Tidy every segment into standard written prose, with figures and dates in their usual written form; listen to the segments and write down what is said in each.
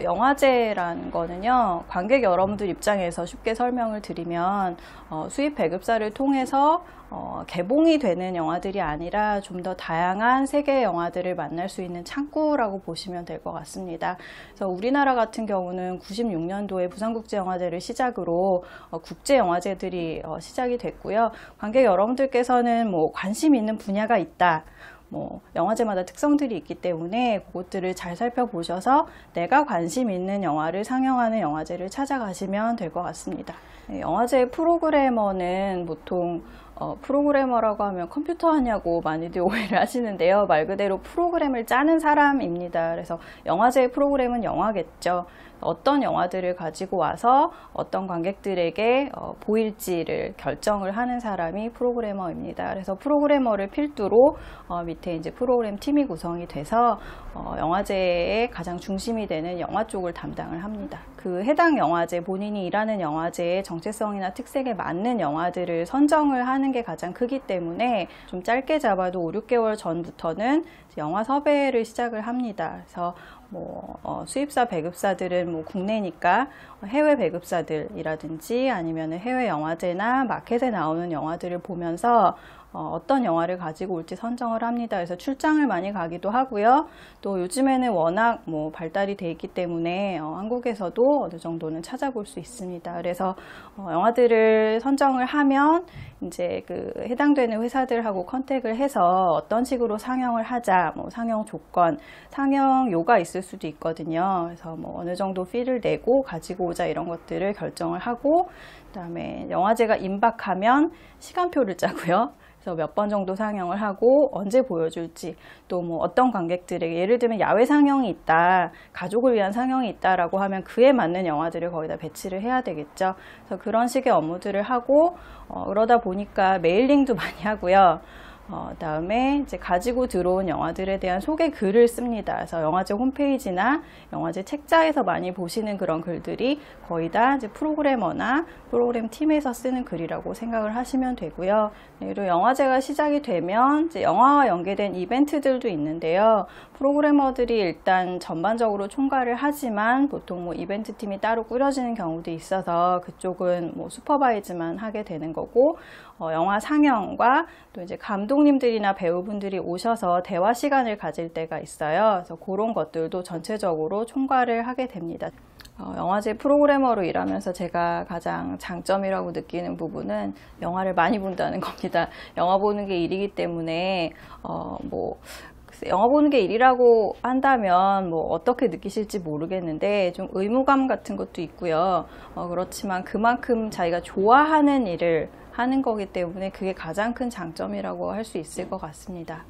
영화제라는 거는요, 관객 여러분들 입장에서 쉽게 설명을 드리면 수입 배급사를 통해서 개봉이 되는 영화들이 아니라 좀 더 다양한 세계의 영화들을 만날 수 있는 창구라고 보시면 될 것 같습니다. 그래서 우리나라 같은 경우는 96년도에 부산국제영화제를 시작으로 국제영화제들이 시작이 됐고요. 관객 여러분들께서는 뭐 관심 있는 분야가 있다, 영화제마다 특성들이 있기 때문에 그것들을 잘 살펴보셔서 내가 관심 있는 영화를 상영하는 영화제를 찾아가시면 될 것 같습니다. 영화제 프로그래머는 보통 프로그래머라고 하면 컴퓨터 하냐고 많이들 오해를 하시는데요. 말 그대로 프로그램을 짜는 사람입니다. 그래서 영화제의 프로그램은 영화겠죠. 어떤 영화들을 가지고 와서 어떤 관객들에게 보일지를 결정을 하는 사람이 프로그래머입니다. 그래서 프로그래머를 필두로 밑에 이제 프로그램 팀이 구성이 돼서 영화제의 가장 중심이 되는 영화 쪽을 담당을 합니다. 그 해당 영화제, 본인이 일하는 영화제의 정체성이나 특색에 맞는 영화들을 선정을 하는 게 가장 크기 때문에 좀 짧게 잡아도 5, 6개월 전부터는 영화 섭외를 시작을 합니다. 그래서 수입사 배급사들은 국내니까 해외 배급사들이라든지 아니면 해외 영화제나 마켓에 나오는 영화들을 보면서 어떤 영화를 가지고 올지 선정을 합니다. 그래서 출장을 많이 가기도 하고요. 또 요즘에는 워낙 발달이 돼 있기 때문에 한국에서도 어느 정도는 찾아볼 수 있습니다. 그래서 영화들을 선정을 하면 이제 그 해당되는 회사들하고 컨택을 해서 어떤 식으로 상영을 하자, 상영 조건, 상영료가 있을 수도 있거든요. 그래서 어느 정도 피를 내고 가지고 오자 이런 것들을 결정을 하고, 그다음에 영화제가 임박하면 시간표를 짜고요. 그래서 몇 번 정도 상영을 하고 언제 보여줄지, 또 어떤 관객들에게, 예를 들면 야외 상영이 있다, 가족을 위한 상영이 있다라고 하면 그에 맞는 영화들을 거기다 배치를 해야 되겠죠. 그래서 그런 식의 업무들을 하고 그러다 보니까 메일링도 많이 하고요. 다음에 이제 가지고 들어온 영화들에 대한 소개 글을 씁니다. 그래서 영화제 홈페이지나 영화제 책자에서 많이 보시는 그런 글들이 거의 다 이제 프로그래머나 프로그램 팀에서 쓰는 글이라고 생각을 하시면 되고요. 그리고 영화제가 시작이 되면 이제 영화와 연계된 이벤트들도 있는데요. 프로그래머들이 일단 전반적으로 총괄을 하지만 보통 이벤트 팀이 따로 꾸려지는 경우도 있어서 그쪽은 슈퍼바이즈만 하게 되는 거고, 영화 상영과 또 이제 감독님들이나 배우분들이 오셔서 대화 시간을 가질 때가 있어요. 그래서 그런 것들도 전체적으로 총괄을 하게 됩니다. 영화제 프로그래머로 일하면서 제가 가장 장점이라고 느끼는 부분은 영화를 많이 본다는 겁니다. 영화 보는 게 일이기 때문에 영화 보는 게 일이라고 한다면 어떻게 느끼실지 모르겠는데 좀 의무감 같은 것도 있고요. 그렇지만 그만큼 자기가 좋아하는 일을 하는 거기 때문에 그게 가장 큰 장점이라고 할 수 있을 것 같습니다.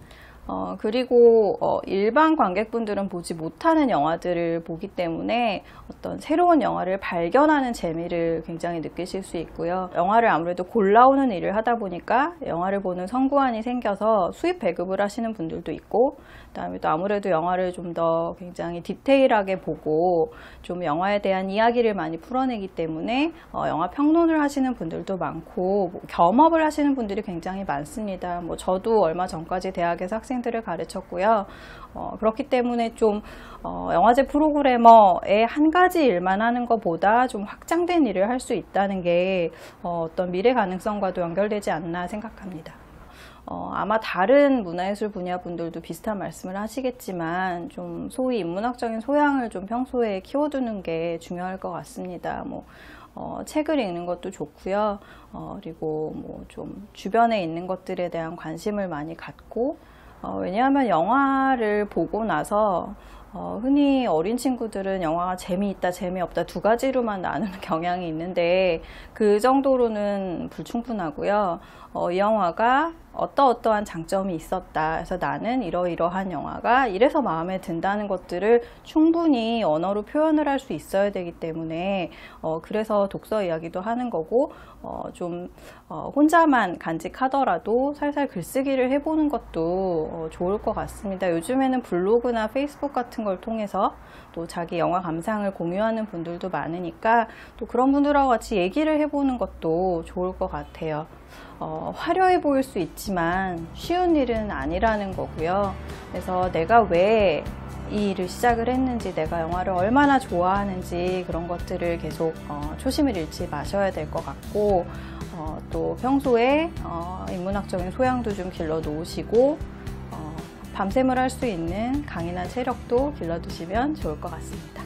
그리고 일반 관객분들은 보지 못하는 영화들을 보기 때문에 어떤 새로운 영화를 발견하는 재미를 굉장히 느끼실 수 있고요. 영화를 아무래도 골라오는 일을 하다 보니까 영화를 보는 선구안이 생겨서 수입 배급을 하시는 분들도 있고, 그다음에 또 아무래도 영화를 좀 더 굉장히 디테일하게 보고 좀 영화에 대한 이야기를 많이 풀어내기 때문에 영화 평론을 하시는 분들도 많고, 겸업을 하시는 분들이 굉장히 많습니다. 저도 얼마 전까지 대학에서 학생들을 가르쳤고요. 그렇기 때문에 좀 영화제 프로그래머의 한 가지 일만 하는 것보다 좀 확장된 일을 할 수 있다는 게 어떤 미래 가능성과도 연결되지 않나 생각합니다. 아마 다른 문화예술 분야 분들도 비슷한 말씀을 하시겠지만 좀 소위 인문학적인 소양을 좀 평소에 키워두는 게 중요할 것 같습니다. 책을 읽는 것도 좋고요. 그리고 좀 주변에 있는 것들에 대한 관심을 많이 갖고, 왜냐하면 영화를 보고 나서 흔히 어린 친구들은 영화가 재미있다, 재미없다 두 가지로만 나누는 경향이 있는데 그 정도로는 불충분하고요. 이 영화가 어떠한 장점이 있었다, 그래서 나는 이러이러한 영화가 이래서 마음에 든다는 것들을 충분히 언어로 표현을 할 수 있어야 되기 때문에 그래서 독서 이야기도 하는 거고, 좀 혼자만 간직하더라도 살살 글쓰기를 해보는 것도 좋을 것 같습니다. 요즘에는 블로그나 페이스북 같은 걸 통해서 또 자기 영화 감상을 공유하는 분들도 많으니까 또 그런 분들하고 같이 얘기를 해보는 것도 좋을 것 같아요. 화려해 보일 수 있지만 쉬운 일은 아니라는 거고요. 그래서 내가 왜 이 일을 시작을 했는지, 내가 영화를 얼마나 좋아하는지 그런 것들을 계속 초심을 잃지 마셔야 될 것 같고, 또 평소에 인문학적인 소양도 좀 길러 놓으시고 밤샘을 할 수 있는 강인한 체력도 길러두시면 좋을 것 같습니다.